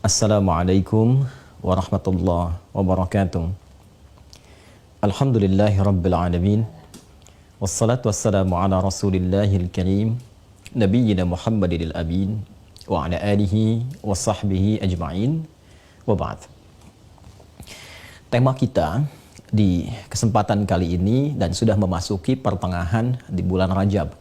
Assalamualaikum warahmatullahi wabarakatuh. Alhamdulillahi rabbil alamin. Wassalatu wassalamu ala rasulillahil karim Nabiyyina Muhammadil amin wa ala alihi wa sahbihi ajma'in wa ba'd. Tema kita di kesempatan kali ini dan sudah memasuki pertengahan di bulan Rajab,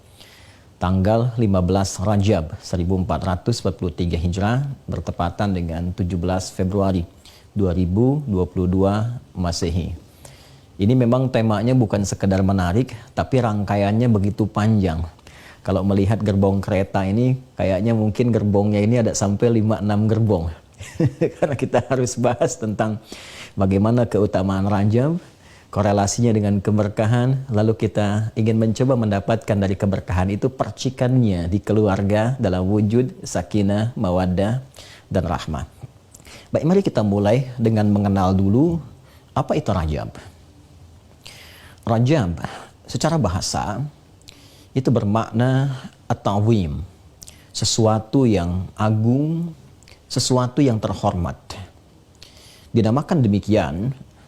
tanggal 15 Rajab 1443 Hijrah bertepatan dengan 17 Februari 2022 Masehi. Ini memang temanya bukan sekedar menarik, tapi rangkaiannya begitu panjang. Kalau melihat gerbong kereta ini, kayaknya mungkin gerbongnya ini ada sampai 5-6 gerbong. Karena kita harus bahas tentang bagaimana keutamaan Rajab, korelasinya dengan keberkahan, lalu kita ingin mencoba mendapatkan dari keberkahan itu percikannya di keluarga dalam wujud sakinah, mawaddah, dan rahmah. Baik, mari kita mulai dengan mengenal dulu apa itu Rajab. Rajab secara bahasa itu bermakna at-ta'zim, sesuatu yang agung, sesuatu yang terhormat. Dinamakan demikian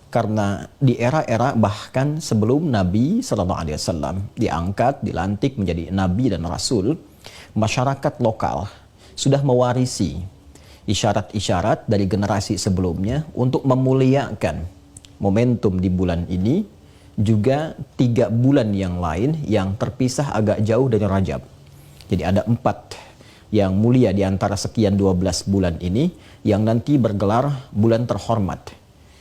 karena di era-era bahkan sebelum Nabi SAW diangkat, dilantik menjadi Nabi dan Rasul, masyarakat lokal sudah mewarisi isyarat-isyarat dari generasi sebelumnya untuk memuliakan momentum di bulan ini, juga 3 bulan yang lain yang terpisah agak jauh dari Rajab. Jadi ada 4 yang mulia di antara sekian 12 bulan ini yang nanti bergelar bulan terhormat.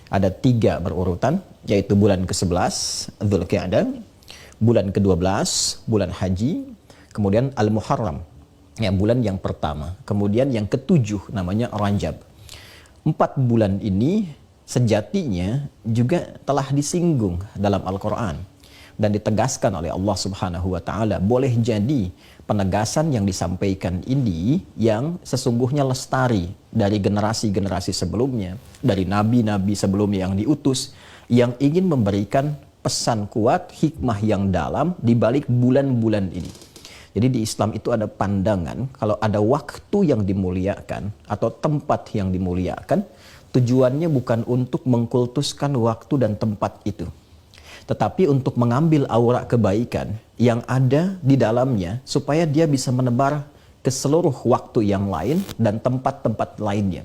Ada 3 berurutan, yaitu bulan ke-11 Dzulqa'dah, bulan ke-12 bulan Haji, kemudian Al-Muharram, ya, bulan yang pertama, kemudian yang ke-7 namanya Rajab. 4 bulan ini sejatinya juga telah disinggung dalam Al-Quran dan ditegaskan oleh Allah Subhanahu wa Ta'ala. Boleh jadi penegasan yang disampaikan ini yang sesungguhnya lestari dari generasi-generasi sebelumnya, dari nabi-nabi sebelumnya yang diutus, yang ingin memberikan pesan kuat, hikmah yang dalam di balik bulan-bulan ini. Jadi di Islam itu ada pandangan kalau ada waktu yang dimuliakan atau tempat yang dimuliakan, tujuannya bukan untuk mengkultuskan waktu dan tempat itu, tetapi untuk mengambil aura kebaikan yang ada di dalamnya supaya dia bisa menebar ke seluruh waktu yang lain dan tempat-tempat lainnya.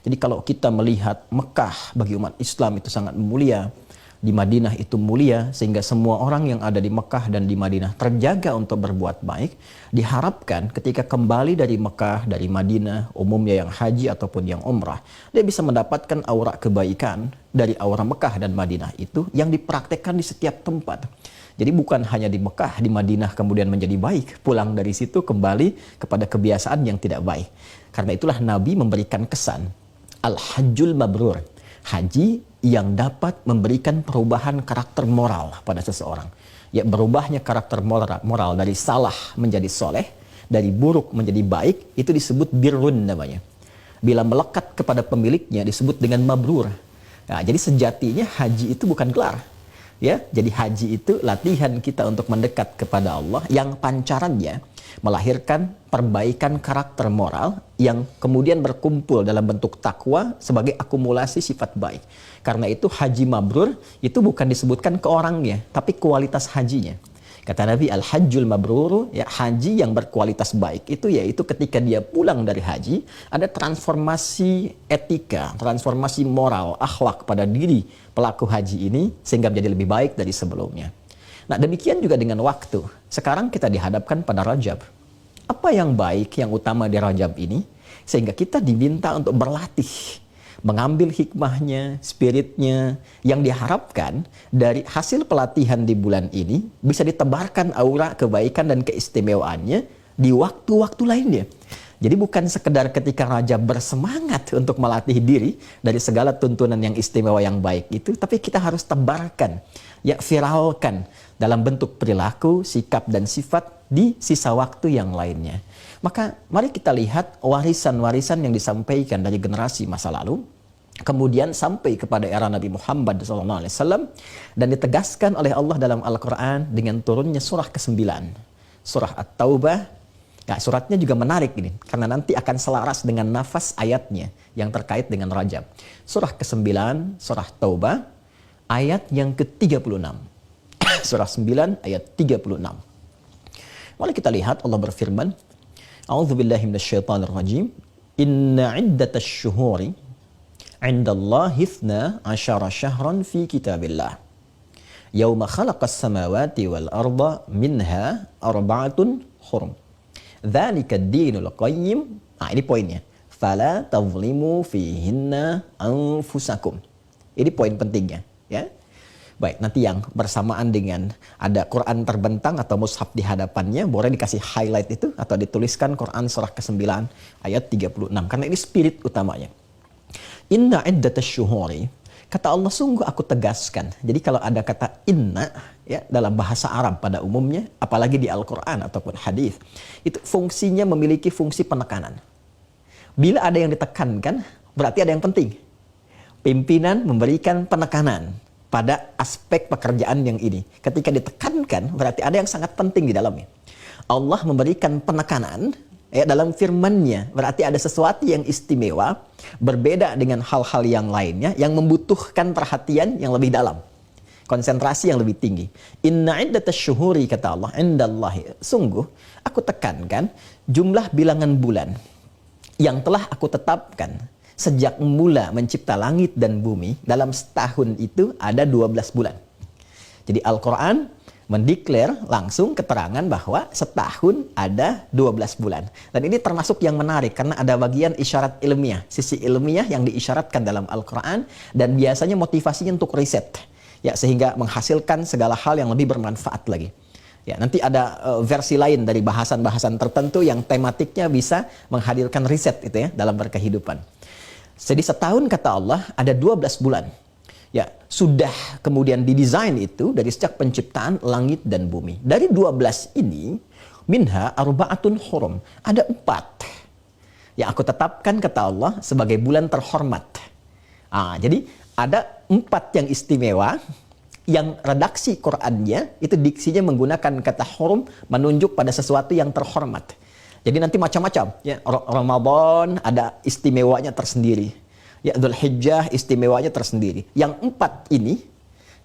Jadi kalau kita melihat Mekah bagi umat Islam itu sangat mulia, di Madinah itu mulia, sehingga semua orang yang ada di Mekah dan di Madinah terjaga untuk berbuat baik, diharapkan ketika kembali dari Mekah, dari Madinah, umumnya yang haji ataupun yang umrah, dia bisa mendapatkan aura kebaikan dari aura Mekah dan Madinah itu yang dipraktekkan di setiap tempat. Jadi bukan hanya di Mekah, di Madinah kemudian menjadi baik, pulang dari situ kembali kepada kebiasaan yang tidak baik. Karena itulah Nabi memberikan kesan Al-Hajjul Mabrur, haji yang dapat memberikan perubahan karakter moral pada seseorang. Ya, berubahnya karakter moral dari salah menjadi soleh, dari buruk menjadi baik, itu disebut birrun namanya. Bila melekat kepada pemiliknya disebut dengan mabrur. Nah, jadi sejatinya haji itu bukan gelar. Ya, jadi haji itu latihan kita untuk mendekat kepada Allah yang pancarannya melahirkan perbaikan karakter moral yang kemudian berkumpul dalam bentuk takwa sebagai akumulasi sifat baik. Karena itu haji mabrur itu bukan disebutkan ke orangnya, tapi kualitas hajinya. Kata Nabi, al-hajjul mabrur, ya, haji yang berkualitas baik itu yaitu ketika dia pulang dari haji ada transformasi etika, transformasi moral, akhlak pada diri pelaku haji ini sehingga menjadi lebih baik dari sebelumnya. Nah, demikian juga dengan waktu. Sekarang kita dihadapkan pada Rajab. Apa yang baik, yang utama di Rajab ini? Sehingga kita diminta untuk berlatih, mengambil hikmahnya, spiritnya, yang diharapkan dari hasil pelatihan di bulan ini bisa ditebarkan aura kebaikan dan keistimewaannya di waktu-waktu lainnya. Jadi bukan sekedar ketika Rajab bersemangat untuk melatih diri dari segala tuntunan yang istimewa yang baik itu, tapi kita harus tebarkan, ya, viralkan dalam bentuk perilaku, sikap, dan sifat di sisa waktu yang lainnya. Maka mari kita lihat warisan-warisan yang disampaikan dari generasi masa lalu, kemudian sampai kepada era Nabi Muhammad SAW, dan ditegaskan oleh Allah dalam Al-Quran dengan turunnya surah ke-9, surah At-Taubah, Nah, suratnya juga menarik ini, karena nanti akan selaras dengan nafas ayatnya yang terkait dengan Rajab. Surah ke-9, surah Taubah, ayat yang ke-36. Surah 9, ayat 36. Mari kita lihat Allah berfirman, A'udzubillahi minasyaitonirrajim. Inna iddatash syuhuri 'indallahi 12 syahran fi kitabillah. Yauma khalaqas samawati wal arda minha arba'atun hurum. Dzalika ad-dinul qayyim. Nah, ini poinnya. Fala tazlimu fihinna anfusakum. Ini poin pentingnya, ya. Baik, nanti yang bersamaan dengan ada Quran terbentang atau mushaf di hadapannya, boleh dikasih highlight itu atau dituliskan Quran surah ke-9 ayat 36 karena ini spirit utamanya. Inna iddatash syuhuri, kata Allah, sungguh aku tegaskan. Jadi kalau ada kata inna, ya, dalam bahasa Arab pada umumnya, apalagi di Al-Quran ataupun hadis, itu fungsinya memiliki fungsi penekanan. Bila ada yang ditekankan, berarti ada yang penting. Pimpinan memberikan penekanan pada aspek pekerjaan yang ini. Ketika ditekankan, berarti ada yang sangat penting di dalamnya. Allah memberikan penekanan, ya, dalam firman-Nya, berarti ada sesuatu yang istimewa, berbeda dengan hal-hal yang lainnya, yang membutuhkan perhatian yang lebih dalam, konsentrasi yang lebih tinggi. Inna iddatash syuhuri, kata Allah, indallahi, sungguh aku tekankan jumlah bilangan bulan yang telah aku tetapkan sejak mula mencipta langit dan bumi. Dalam setahun itu ada 12 bulan. Jadi Al-Quran mendeklar langsung keterangan bahwa setahun ada 12 bulan. Dan ini termasuk yang menarik karena ada bagian isyarat ilmiah, sisi ilmiah yang diisyaratkan dalam Al-Quran, dan biasanya motivasinya untuk riset, ya, sehingga menghasilkan segala hal yang lebih bermanfaat lagi. Ya, nanti ada versi lain dari bahasan-bahasan tertentu yang tematiknya bisa menghadirkan riset itu, ya, dalam berkehidupan. Jadi setahun, kata Allah, ada 12 bulan. Ya, sudah kemudian didesain itu dari sejak penciptaan langit dan bumi. Dari 12 ini, minha arba'atun hurum. Ada 4 yang aku tetapkan, kata Allah, sebagai bulan terhormat. Jadi ada 4 yang istimewa, yang redaksi Qur'annya itu diksinya menggunakan kata hurum, menunjuk pada sesuatu yang terhormat. Jadi nanti macam-macam, ya. Ramadan ada istimewanya tersendiri. Ya, Dzulhijjah istimewanya tersendiri. Yang 4 ini,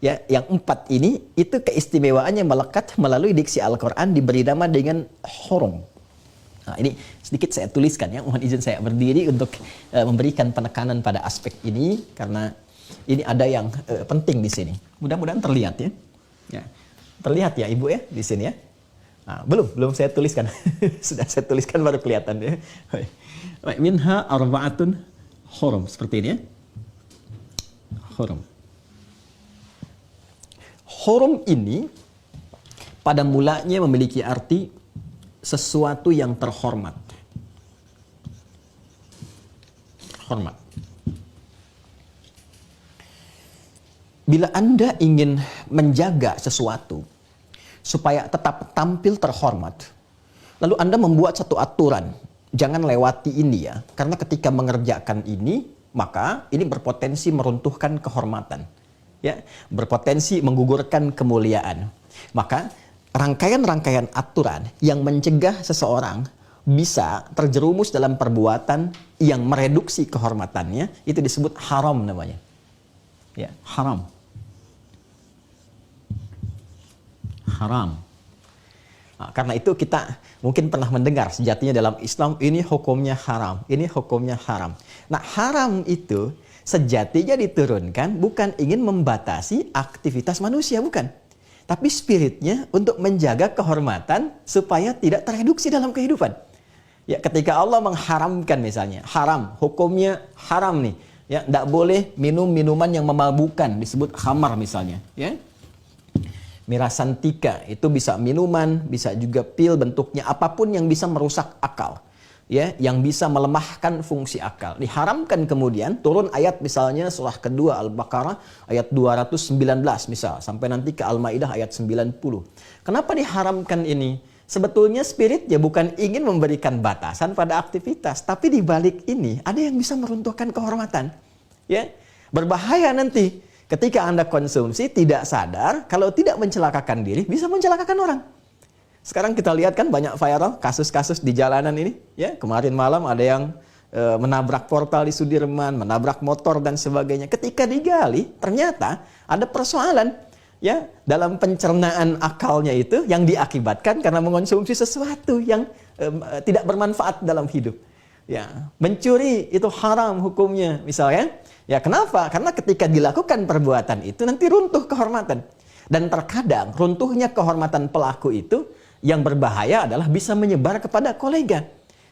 ya, yang 4 ini itu keistimewaannya melekat melalui diksi Al-Qur'an, diberi nama dengan hurum. Nah, ini sedikit saya tuliskan, ya. Mohon izin saya berdiri untuk memberikan penekanan pada aspek ini karena ini ada yang penting di sini. Mudah-mudahan terlihat, ya. Ya. Terlihat, ya, Ibu, ya, di sini, ya. Nah, belum saya tuliskan. Sudah saya tuliskan baru kelihatan, ya. Baik, minha arba'atun hurum, seperti ini, ya. Hurum. Hurum ini pada mulanya memiliki arti sesuatu yang terhormat. Hormat. Bila Anda ingin menjaga sesuatu supaya tetap tampil terhormat, lalu Anda membuat satu aturan, jangan lewati ini, ya, karena ketika mengerjakan ini, maka ini berpotensi meruntuhkan kehormatan, ya, berpotensi menggugurkan kemuliaan. Maka rangkaian-rangkaian aturan yang mencegah seseorang bisa terjerumus dalam perbuatan yang mereduksi kehormatannya, itu disebut haram namanya. Ya, haram. Haram. Nah, karena itu kita mungkin pernah mendengar sejatinya dalam Islam ini hukumnya haram, ini hukumnya haram. Nah, haram itu sejatinya diturunkan bukan ingin membatasi aktivitas manusia, bukan. Tapi spiritnya untuk menjaga kehormatan supaya tidak tereduksi dalam kehidupan. Ya, ketika Allah mengharamkan misalnya, haram, hukumnya haram nih. Ya, tidak boleh minum minuman yang memabukkan, disebut khamar misalnya, ya. Mirasantika itu bisa minuman, bisa juga pil, bentuknya apapun yang bisa merusak akal, ya, yang bisa melemahkan fungsi akal. Diharamkan, kemudian turun ayat misalnya surah kedua Al-Baqarah ayat 219 misal, sampai nanti ke Al-Maidah ayat 90. Kenapa diharamkan ini? Sebetulnya spiritnya bukan ingin memberikan batasan pada aktivitas, tapi di balik ini ada yang bisa meruntuhkan kehormatan, ya. Berbahaya nanti ketika Anda konsumsi tidak sadar, kalau tidak mencelakakan diri bisa mencelakakan orang. Sekarang kita lihat kan banyak viral kasus-kasus di jalanan ini. Ya, kemarin malam ada yang menabrak portal di Sudirman, menabrak motor dan sebagainya. Ketika digali, ternyata ada persoalan ya dalam pencernaan akalnya itu yang diakibatkan karena mengonsumsi sesuatu yang tidak bermanfaat dalam hidup. Ya, mencuri itu haram hukumnya misalnya. Ya, kenapa? Karena ketika dilakukan perbuatan itu nanti runtuh kehormatan. Dan terkadang runtuhnya kehormatan pelaku itu yang berbahaya adalah bisa menyebar kepada kolega.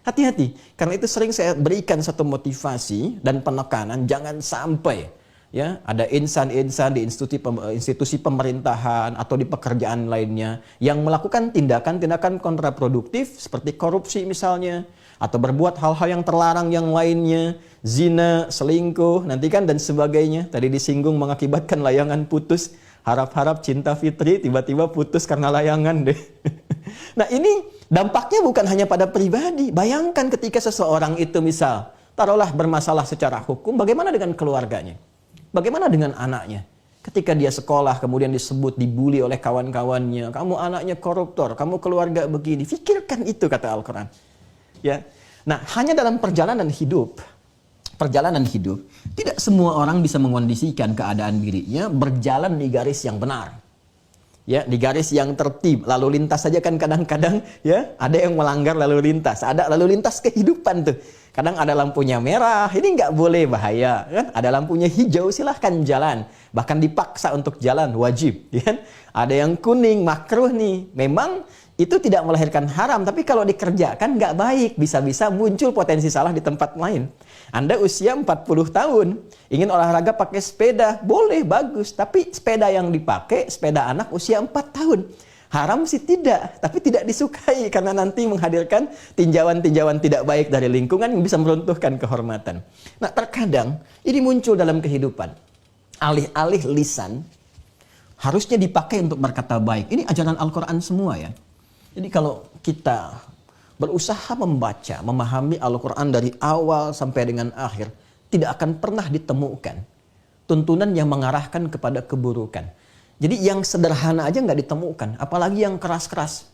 Hati-hati, karena itu sering saya berikan satu motivasi dan penekanan jangan sampai ya ada insan-insan di institusi pemerintahan atau di pekerjaan lainnya yang melakukan tindakan-tindakan kontraproduktif seperti korupsi misalnya, atau berbuat hal-hal yang terlarang yang lainnya, zina, selingkuh, nanti kan dan sebagainya. Tadi disinggung mengakibatkan layangan putus, harap-harap cinta fitri tiba-tiba putus karena layangan deh. Nah, ini dampaknya bukan hanya pada pribadi. Bayangkan ketika seseorang itu misal, taruhlah bermasalah secara hukum, bagaimana dengan keluarganya? Bagaimana dengan anaknya? Ketika dia sekolah, kemudian disebut, dibully oleh kawan-kawannya, kamu anaknya koruptor, kamu keluarga begini. Fikirkan itu, kata Al-Quran. Ya. Nah, hanya dalam perjalanan hidup, tidak semua orang bisa mengondisikan keadaan dirinya berjalan di garis yang benar. Ya, di garis yang tertib. Lalu lintas saja kan kadang-kadang ya ada yang melanggar lalu lintas. Ada lalu lintas kehidupan tuh. Kadang ada lampunya merah, ini nggak boleh, bahaya kan. Ada lampunya hijau, silahkan jalan. Bahkan dipaksa untuk jalan, wajib. Ya? Ada yang kuning, makruh nih. Memang itu tidak melahirkan haram, tapi kalau dikerjakan nggak baik. Bisa-bisa muncul potensi salah di tempat lain. Anda usia 40 tahun, ingin olahraga pakai sepeda, boleh, bagus. Tapi sepeda yang dipakai, sepeda anak usia 4 tahun. Haram sih tidak, tapi tidak disukai karena nanti menghadirkan tinjauan-tinjauan tidak baik dari lingkungan yang bisa meruntuhkan kehormatan. Nah, terkadang ini muncul dalam kehidupan. Alih-alih lisan, harusnya dipakai untuk berkata baik. Ini ajaran Al-Quran semua ya. Jadi kalau kita berusaha membaca, memahami Al-Quran dari awal sampai dengan akhir, tidak akan pernah ditemukan tuntunan yang mengarahkan kepada keburukan. Jadi yang sederhana aja nggak ditemukan, apalagi yang keras-keras.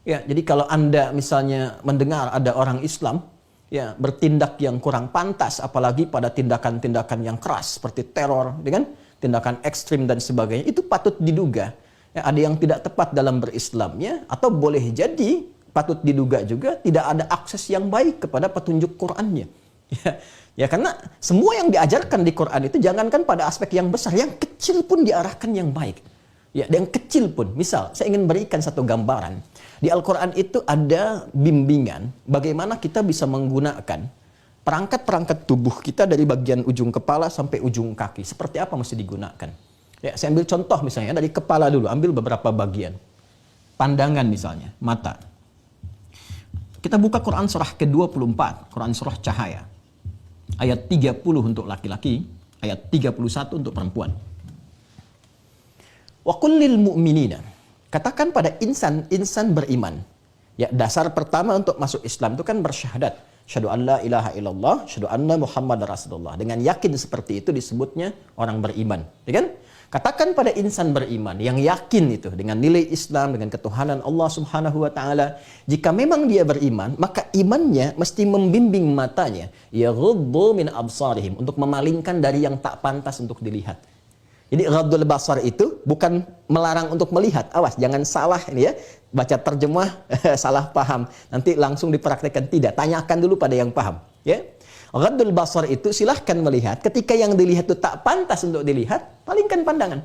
Ya, jadi kalau Anda misalnya mendengar ada orang Islam ya bertindak yang kurang pantas, apalagi pada tindakan-tindakan yang keras seperti teror, dengan tindakan ekstrim dan sebagainya, itu patut diduga ya, ada yang tidak tepat dalam berislamnya, atau boleh jadi patut diduga juga tidak ada akses yang baik kepada petunjuk Qur'annya. Ya, karena semua yang diajarkan di Quran itu jangankan pada aspek yang besar, yang kecil pun diarahkan yang baik. Ya, yang kecil pun. Misal, saya ingin berikan satu gambaran. Di Al-Quran itu ada bimbingan bagaimana kita bisa menggunakan perangkat-perangkat tubuh kita dari bagian ujung kepala sampai ujung kaki. Seperti apa mesti digunakan. Ya, saya ambil contoh misalnya dari kepala dulu, ambil beberapa bagian. Pandangan misalnya, mata. Kita buka Quran surah ke-24, Quran surah Cahaya. Ayat 30 untuk laki-laki, ayat 31 untuk perempuan. Wa qul lil mu'minina, katakan pada insan beriman. Ya, dasar pertama untuk masuk Islam itu kan bersyahadat. Syahadu an la ilaha illallah, syahadu anna Muhammad Rasulullah. Dengan yakin seperti itu disebutnya orang beriman. Ya kan? Katakan pada insan beriman yang yakin itu dengan nilai Islam, dengan ketuhanan Allah Subhanahu wa taala, jika memang dia beriman, maka imannya mesti membimbing matanya, yaghuddu min absarihim, untuk memalingkan dari yang tak pantas untuk dilihat. Jadi ghaddul basar itu bukan melarang untuk melihat. Awas, jangan salah ini ya. Baca terjemah salah paham. Nanti langsung dipraktekkan, tidak. Tanyakan dulu pada yang paham, ya. Ghaddul basar itu silahkan melihat, ketika yang dilihat itu tak pantas untuk dilihat, palingkan pandangan.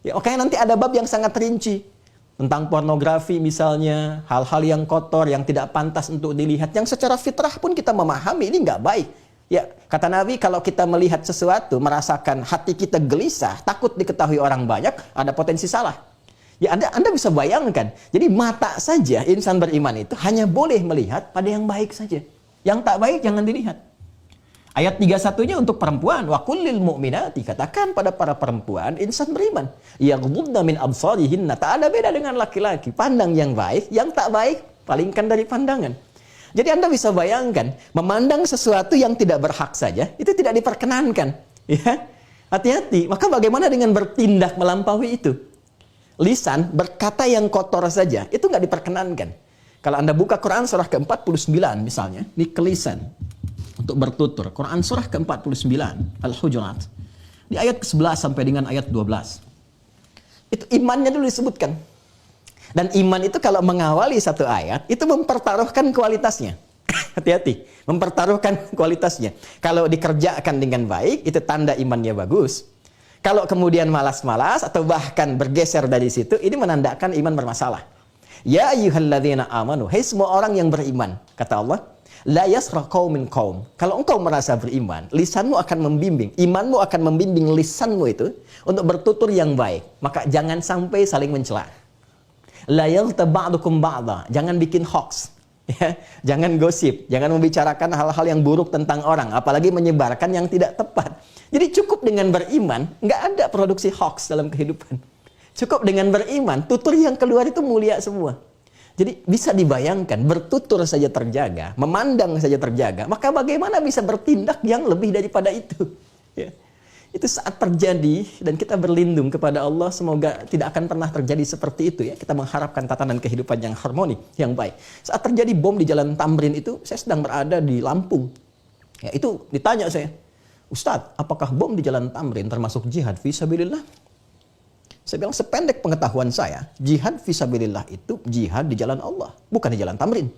Ya, oke, nanti ada bab yang sangat rinci tentang pornografi misalnya, hal-hal yang kotor yang tidak pantas untuk dilihat, yang secara fitrah pun kita memahami ini nggak baik. Ya, kata Nabi, kalau kita melihat sesuatu, merasakan hati kita gelisah, takut diketahui orang banyak, ada potensi salah. Ya, Anda bisa bayangkan. Jadi mata saja insan beriman itu hanya boleh melihat pada yang baik saja. Yang tak baik jangan dilihat. Ayat 31-nya untuk perempuan, wa kullil mu'minati, katakan pada para perempuan insan beriman, yaghdudna min absarihinna, tak ada beda dengan laki-laki, pandang yang baik, yang tak baik palingkan dari pandangan. Jadi Anda bisa bayangkan, memandang sesuatu yang tidak berhak saja itu tidak diperkenankan, ya. Hati-hati. Maka bagaimana dengan bertindak melampaui itu? lisan berkata yang kotor saja, itu nggak diperkenankan. Kalau Anda buka Quran surah ke-49 misalnya, ini ke lisan untuk bertutur. Quran surah ke-49, Al-Hujurat. Di ayat ke-11 sampai dengan ayat 12. Itu imannya dulu disebutkan. Dan iman itu kalau mengawali satu ayat, itu mempertaruhkan kualitasnya. Hati-hati, mempertaruhkan kualitasnya. Kalau dikerjakan dengan baik, itu tanda imannya bagus. Kalau kemudian malas-malas atau bahkan bergeser dari situ, ini menandakan iman bermasalah. Ya ayyuhalladzina amanu, hai semua orang yang beriman, kata Allah, la yasra qaumin qaum. Kalau engkau merasa beriman, lisanmu akan membimbing, imanmu akan membimbing lisanmu itu untuk bertutur yang baik. Maka jangan sampai saling mencela. La yaghtab ba'dukum ba'dha, jangan bikin hoax. Ya, jangan gosip, jangan membicarakan hal-hal yang buruk tentang orang, apalagi menyebarkan yang tidak tepat. Jadi cukup dengan beriman, nggak ada produksi hoax dalam kehidupan. Cukup dengan beriman, tutur yang keluar itu mulia semua. Jadi bisa dibayangkan, bertutur saja terjaga, memandang saja terjaga, maka bagaimana bisa bertindak yang lebih daripada itu? Ya. Itu saat terjadi dan kita berlindung kepada Allah, semoga tidak akan pernah terjadi seperti itu ya. Kita mengharapkan tatanan kehidupan yang harmoni, yang baik. Saat terjadi bom di Jalan Tamrin itu, saya sedang berada di Lampung. Ya, itu ditanya saya, Ustadz, apakah bom di Jalan Tamrin termasuk jihad fisabilillah? Saya bilang, sependek pengetahuan saya, jihad fisabilillah itu jihad di jalan Allah, bukan di Jalan Tamrin.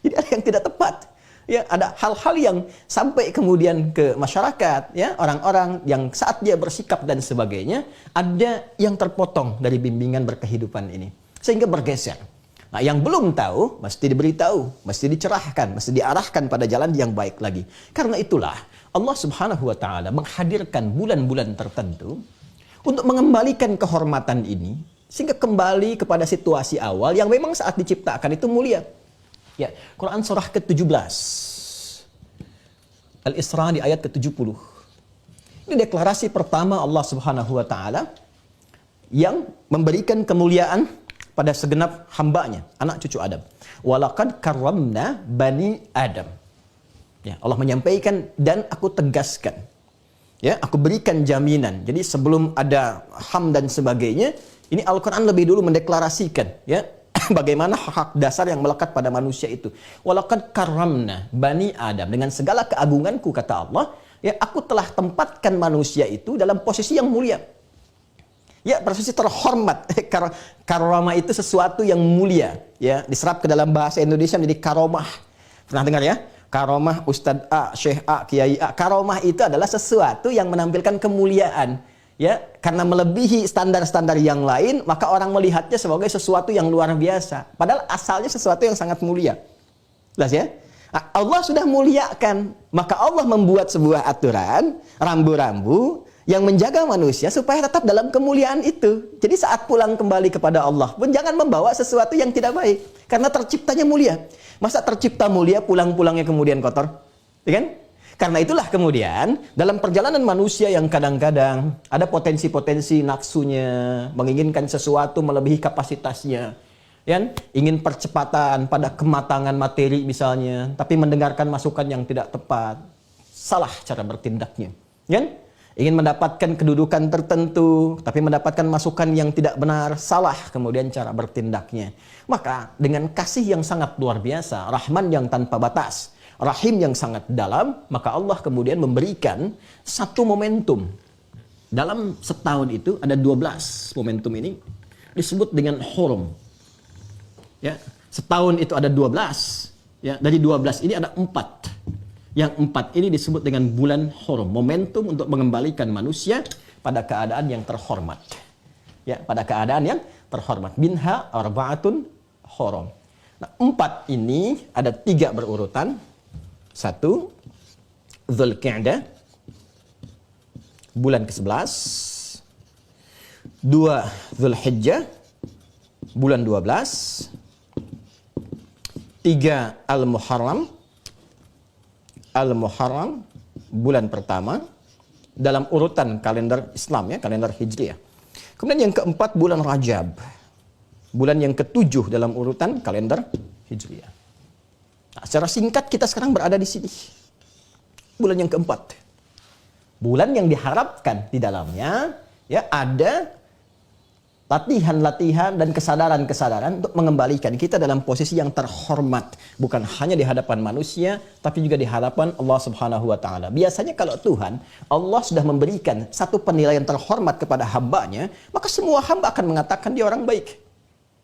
Jadi ada yang tidak tepat. Ya, ada hal-hal yang sampai kemudian ke masyarakat, ya, orang-orang yang saat dia bersikap dan sebagainya, ada yang terpotong dari bimbingan berkehidupan ini. Sehingga bergeser. Nah, yang belum tahu, mesti diberitahu, mesti dicerahkan, mesti diarahkan pada jalan yang baik lagi. Karena itulah, Allah Subhanahu wa Ta'ala menghadirkan bulan-bulan tertentu untuk mengembalikan kehormatan ini, sehingga kembali kepada situasi awal yang memang saat diciptakan itu mulia. Ya, Quran surah ke-17. Al-Isra di ayat ke-70. Ini deklarasi pertama Allah Subhanahu wa Ta'ala yang memberikan kemuliaan pada segenap hambanya, anak cucu Adam. Walaqad karramna bani Adam. Ya, Allah menyampaikan dan aku tegaskan. Ya, aku berikan jaminan. Jadi sebelum ada ham dan sebagainya, ini Al-Quran lebih dulu mendeklarasikan, ya, bagaimana hak dasar yang melekat pada manusia itu. Walaqad karramna bani Adam, dengan segala keagunganku, kata Allah, ya, aku telah tempatkan manusia itu dalam posisi yang mulia. Ya, posisi terhormat. Karomah itu sesuatu yang mulia, ya, diserap ke dalam bahasa Indonesia menjadi karomah. Pernah dengar ya? Karomah Ustadz A, Syekh A, Kiai A. Karomah itu adalah sesuatu yang menampilkan kemuliaan. Ya, karena melebihi standar-standar yang lain, maka orang melihatnya sebagai sesuatu yang luar biasa. Padahal asalnya sesuatu yang sangat mulia. Jelas ya? Allah sudah muliakan, maka Allah membuat sebuah aturan, rambu-rambu, yang menjaga manusia supaya tetap dalam kemuliaan itu. Jadi saat pulang kembali kepada Allah pun jangan membawa sesuatu yang tidak baik. Karena terciptanya mulia. Masa tercipta mulia, pulang-pulangnya kemudian kotor? Ya kan? Karena itulah kemudian dalam perjalanan manusia yang kadang-kadang ada potensi-potensi nafsunya, menginginkan sesuatu melebihi kapasitasnya, ya, ingin percepatan pada kematangan materi misalnya, tapi mendengarkan masukan yang tidak tepat, salah cara bertindaknya, ya. Ingin mendapatkan kedudukan tertentu, tapi mendapatkan masukan yang tidak benar, salah kemudian cara bertindaknya. Maka dengan kasih yang sangat luar biasa, Rahman yang tanpa batas, Rahim yang sangat dalam, maka Allah kemudian memberikan satu momentum. Dalam setahun itu ada 12 momentum ini disebut dengan hurum. Ya, setahun itu ada 12. Ya, dari 12 ini ada 4. Yang 4 ini disebut dengan bulan hurum, momentum untuk mengembalikan manusia pada keadaan yang terhormat. Ya, pada keadaan yang terhormat. Minha arba'atun hurum. Nah, 4 ini ada 3 berurutan. 1, Dzulqa'dah, bulan ke-11. 2, Dzulhijjah, bulan 12. 3, Al-Muharram, bulan pertama dalam urutan kalender Islam, ya, kalender Hijriah. Kemudian yang keempat bulan Rajab, bulan yang ketujuh dalam urutan kalender Hijriah. Nah, secara singkat kita sekarang berada di sini, bulan yang keempat, bulan yang diharapkan di dalamnya, ya, ada latihan-latihan dan kesadaran-kesadaran untuk mengembalikan kita dalam posisi yang terhormat, bukan hanya di hadapan manusia tapi juga di hadapan Allah Subhanahu wa taala. Biasanya kalau Tuhan, Allah sudah memberikan satu penilaian terhormat kepada hambanya, maka semua hamba akan mengatakan dia orang baik.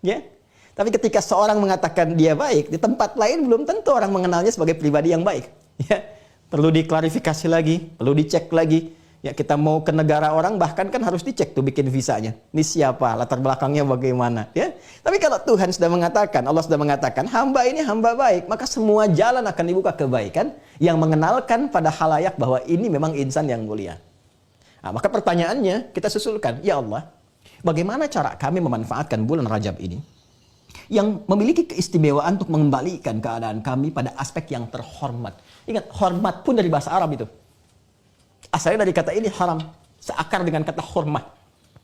Ya. Tapi ketika seorang mengatakan dia baik, di tempat lain belum tentu orang mengenalnya sebagai pribadi yang baik. Ya. Perlu diklarifikasi lagi, perlu dicek lagi. Ya, kita mau ke negara orang bahkan kan harus dicek tuh bikin visanya. Ini siapa, latar belakangnya bagaimana, ya. Tapi kalau Tuhan sudah mengatakan, Allah sudah mengatakan, hamba ini hamba baik, maka semua jalan akan dibuka kebaikan yang mengenalkan pada halayak bahwa ini memang insan yang mulia. Nah, maka pertanyaannya kita susulkan, ya Allah, bagaimana cara kami memanfaatkan bulan Rajab ini yang memiliki keistimewaan untuk mengembalikan keadaan kami pada aspek yang terhormat. Ingat, hormat pun dari bahasa Arab itu. Asalnya dari kata ini haram, seakar dengan kata hormah.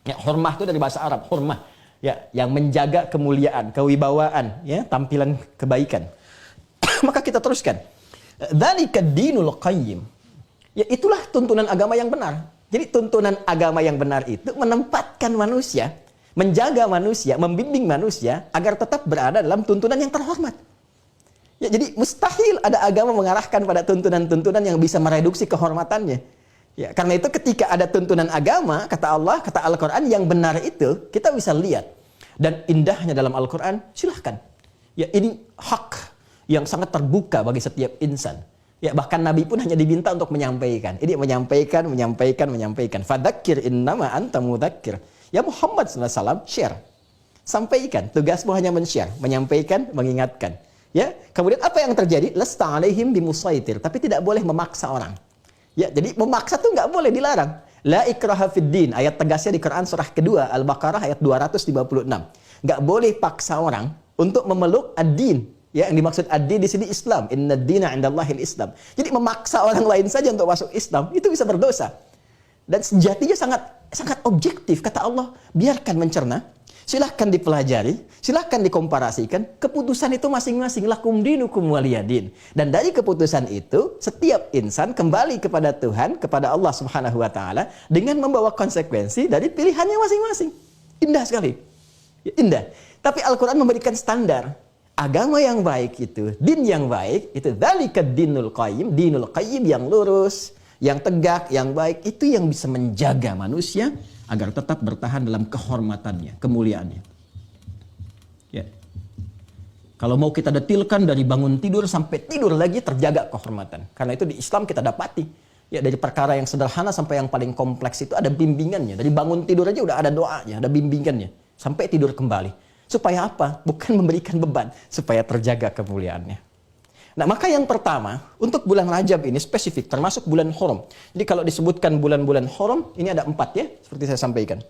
Ya, hormah itu dari bahasa Arab, hormah. Ya, yang menjaga kemuliaan, kewibawaan, ya, tampilan kebaikan. Maka kita teruskan. Dzalika dinul qayyim. Ya, itulah tuntunan agama yang benar. Jadi tuntunan agama yang benar itu menempatkan manusia, menjaga manusia, membimbing manusia agar tetap berada dalam tuntunan yang terhormat. Ya, jadi mustahil ada agama mengarahkan pada tuntunan-tuntunan yang bisa mereduksi kehormatannya. Ya, karena itu ketika ada tuntunan agama, kata Allah, kata Al-Quran yang benar itu, kita bisa lihat. Dan indahnya dalam Al-Quran, silahkan. Ya, ini hak yang sangat terbuka bagi setiap insan. Ya, bahkan Nabi pun hanya diminta untuk menyampaikan. Ini menyampaikan. Fadzakir innama anta mudzakir. Ya Muhammad SAW, share. Sampaikan. Tugasmu hanya men-share, menyampaikan, mengingatkan. Ya, kemudian apa yang terjadi? Lasta alaihim bimusaitir. Tapi tidak boleh memaksa orang. Ya, jadi memaksa tuh nggak boleh, dilarang. La ikraha fid din, ayat tegasnya di Quran surah kedua Al-Baqarah ayat 256. Nggak boleh paksa orang untuk memeluk ad-din. Ya, yang dimaksud ad-din di sini Islam. Inna ad-dina 'indallahil Islam. Jadi memaksa orang lain saja untuk masuk Islam itu bisa berdosa. Dan sejatinya sangat objektif, kata Allah, biarkan mencerna. Silahkan dipelajari, silahkan dikomparasikan. Keputusan itu masing-masing, lakum dinukum waliyadin. Dan dari keputusan itu, setiap insan kembali kepada Tuhan, kepada Allah Subhanahu wa taala dengan membawa konsekuensi dari pilihannya masing-masing. Indah sekali. Ya, indah. Tapi Al-Qur'an memberikan standar. Agama yang baik itu, din yang baik itu dzalika dinul qayyim yang lurus, yang tegak, yang baik, itu yang bisa menjaga manusia agar tetap bertahan dalam kehormatannya, kemuliaannya. Ya. Kalau mau kita detilkan dari bangun tidur sampai tidur lagi terjaga kehormatan. Karena itu di Islam kita dapati, ya, dari perkara yang sederhana sampai yang paling kompleks itu ada bimbingannya. Dari bangun tidur aja udah ada doanya, ada bimbingannya sampai tidur kembali. Supaya apa? Bukan memberikan beban, supaya terjaga kemuliaannya. Nah, maka yang pertama, untuk bulan Rajab ini spesifik, termasuk bulan Haram. Jadi kalau disebutkan bulan-bulan Haram, ini ada 4 ya, seperti saya sampaikan.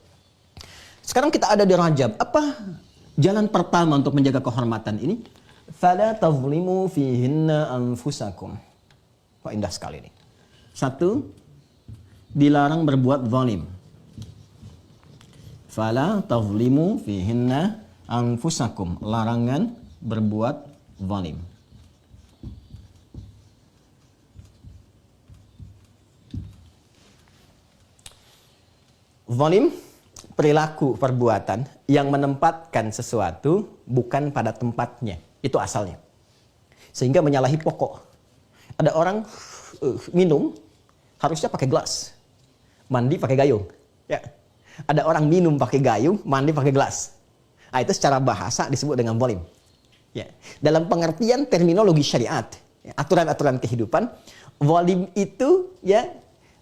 Sekarang kita ada di Rajab. Apa jalan pertama untuk menjaga kehormatan ini? Fala tazlimu fihinna anfusakum. Wah, indah sekali ini. 1, dilarang berbuat zalim. Fala tazlimu fihinna anfusakum. Larangan berbuat zalim. Zalim, perilaku perbuatan yang menempatkan sesuatu bukan pada tempatnya. Itu asalnya. Sehingga menyalahi pokok. Ada orang minum, harusnya pakai gelas. Mandi pakai gayung. Ya. Ada orang minum pakai gayung, mandi pakai gelas. Nah, itu secara bahasa disebut dengan zalim. Ya. Dalam pengertian terminologi syariat, ya, aturan-aturan kehidupan, zalim itu ya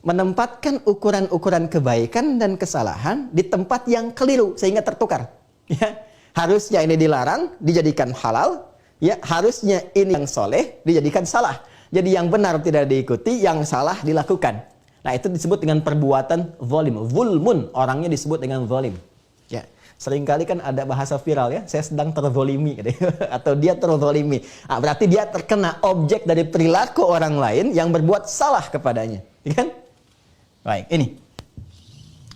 menempatkan ukuran-ukuran kebaikan dan kesalahan di tempat yang keliru sehingga tertukar. Ya, harusnya ini dilarang dijadikan halal, ya harusnya ini yang soleh dijadikan salah. Jadi yang benar tidak diikuti, yang salah dilakukan. Nah, itu disebut dengan perbuatan zalim. Zulmun, orangnya disebut dengan zalim. Ya, seringkali kan ada bahasa viral ya, saya sedang terzolimi atau dia terzolimi. Nah, berarti dia terkena objek dari perilaku orang lain yang berbuat salah kepadanya, ya kan? Baik, ini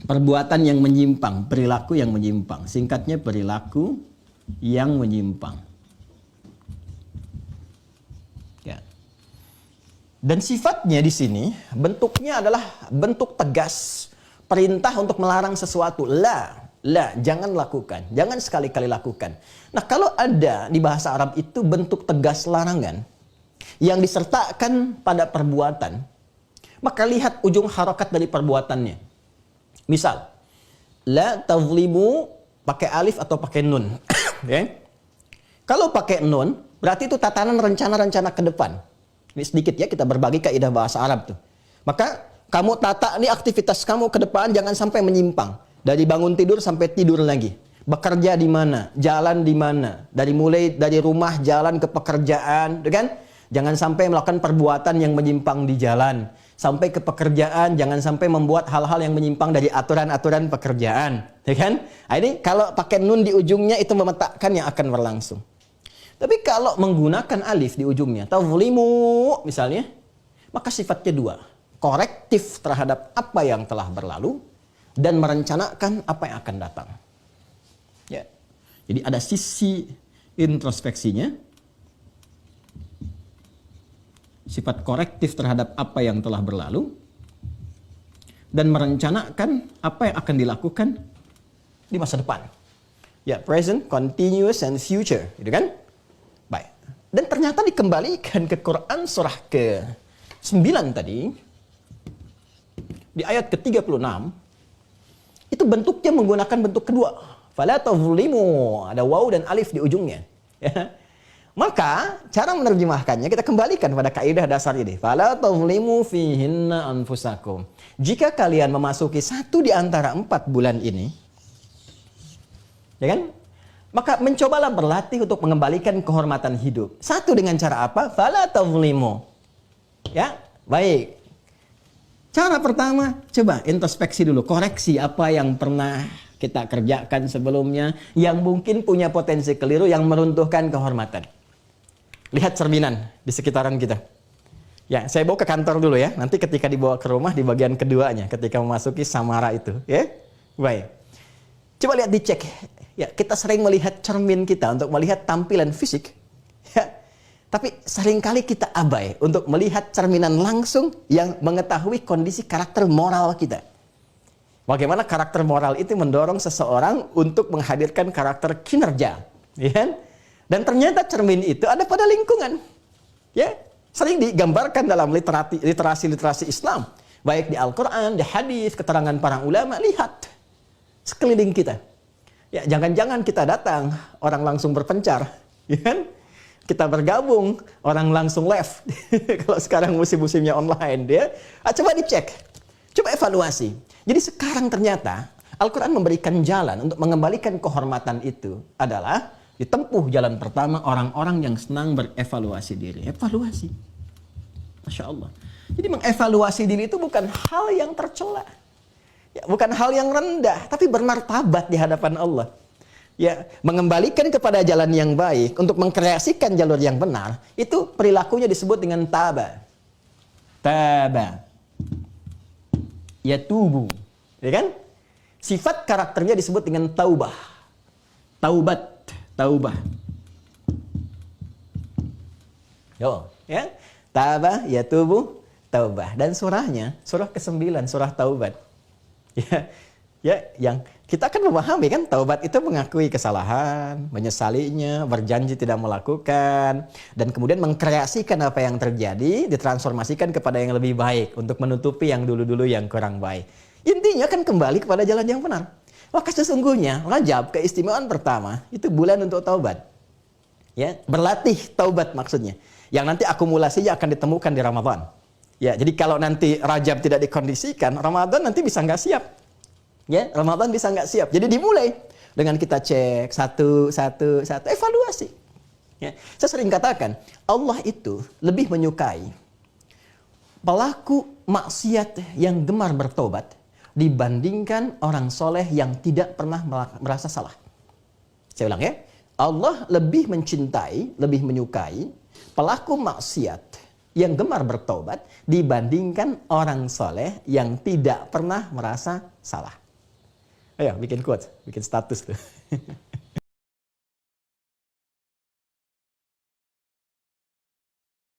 perbuatan yang menyimpang, perilaku yang menyimpang. Singkatnya perilaku yang menyimpang. Ya. Dan sifatnya di sini bentuknya adalah bentuk tegas, perintah untuk melarang sesuatu. La, La, jangan lakukan. Jangan sekali-kali lakukan. Nah, kalau ada di bahasa Arab itu bentuk tegas larangan yang disertakan pada perbuatan, maka lihat ujung harokat dari perbuatannya. Misal, la tazlimu pakai alif atau pakai nun. Okay? Kalau pakai nun, berarti itu tatanan rencana-rencana ke depan. Ini sedikit ya, kita berbagi kaidah bahasa Arab tuh. Maka kamu tata nih aktivitas kamu ke depan, jangan sampai menyimpang. Dari bangun tidur sampai tidur lagi. Bekerja di mana? Jalan di mana? Mulai dari rumah jalan ke pekerjaan, kan? Jangan sampai melakukan perbuatan yang menyimpang di jalan. Sampai ke pekerjaan, jangan sampai membuat hal-hal yang menyimpang dari aturan-aturan pekerjaan, ya kan? Nah, ini kalau pakai nun di ujungnya itu memetakan yang akan berlangsung. Tapi kalau menggunakan alif di ujungnya, tazlimu misalnya, maka sifatnya dua. Korektif terhadap apa yang telah berlalu dan merencanakan apa yang akan datang. Ya. Jadi ada sisi introspeksinya, sifat korektif terhadap apa yang telah berlalu, dan merencanakan apa yang akan dilakukan di masa depan. Ya, present, continuous, and future, gitu kan? Baik. Dan ternyata dikembalikan ke Quran surah ke-9 tadi, di ayat ke-36, itu bentuknya menggunakan bentuk kedua. Fala tazlimu, ada waw dan alif di ujungnya. Ya. Maka cara menerjemahkannya kita kembalikan pada kaidah dasar ini. Fala tazlimu fihinna anfusakum. Jika kalian memasuki satu di antara 4 bulan ini, ya kan? Maka mencobalah berlatih untuk mengembalikan kehormatan hidup. Satu dengan cara apa? Fala tazlimu. Ya, baik. Cara pertama, coba introspeksi dulu, koreksi apa yang pernah kita kerjakan sebelumnya yang mungkin punya potensi keliru yang meruntuhkan kehormatan. Lihat cerminan di sekitaran kita. Ya, saya bawa ke kantor dulu ya. Nanti ketika dibawa ke rumah di bagian keduanya, ketika memasuki samara itu, ya. Baik. Coba lihat dicek. Ya, kita sering melihat cermin kita untuk melihat tampilan fisik. Ya. Tapi seringkali kita abai untuk melihat cerminan langsung yang mengetahui kondisi karakter moral kita. Bagaimana karakter moral itu mendorong seseorang untuk menghadirkan karakter kinerja. Ya? Dan ternyata cermin itu ada pada lingkungan. Ya, sering digambarkan dalam literasi Islam. Baik di Al-Quran, di hadis, keterangan para ulama. Lihat sekeliling kita. Ya, jangan-jangan kita datang, orang langsung berpencar. Ya kan? Kita bergabung, orang langsung left. Kalau sekarang musim-musimnya online, ya. Coba dicek, coba evaluasi. Jadi sekarang ternyata Al-Quran memberikan jalan untuk mengembalikan kehormatan itu adalah ditempuh jalan pertama orang-orang yang senang berevaluasi diri. Evaluasi, Masya Allah. Jadi mengevaluasi diri itu bukan hal yang tercela, ya, bukan hal yang rendah, tapi bermartabat di hadapan Allah. Ya, mengembalikan kepada jalan yang baik untuk mengkreasikan jalur yang benar, itu perilakunya disebut dengan taba. Taba. Yatubu. Ya kan? Sifat karakternya disebut dengan taubah. Taubat, taubah. Yo, ya. Taba, yatubu, taubah. Dan surahnya, surah ke-9, surah Taubat. Ya, yang kita akan memahami kan, taubat itu mengakui kesalahan, menyesalinya, berjanji tidak melakukan, dan kemudian mengkreasikan apa yang terjadi, ditransformasikan kepada yang lebih baik untuk menutupi yang dulu-dulu yang kurang baik. Intinya kan kembali kepada jalan yang benar. Maka sesungguhnya Rajab, keistimewaan pertama itu bulan untuk taubat. Ya, berlatih taubat maksudnya. Yang nanti akumulasinya akan ditemukan di Ramadan. Ya, jadi kalau nanti Rajab tidak dikondisikan, Ramadan nanti bisa nggak siap. Ya, Ramadan bisa nggak siap. Jadi dimulai dengan kita cek satu, evaluasi. Ya, saya sering katakan, Allah itu lebih menyukai pelaku maksiat yang gemar bertobat dibandingkan orang soleh yang tidak pernah merasa salah. Saya ulang ya, Allah lebih mencintai, lebih menyukai pelaku maksiat yang gemar bertobat dibandingkan orang soleh yang tidak pernah merasa salah. Ayo, bikin quotes, bikin status tuh.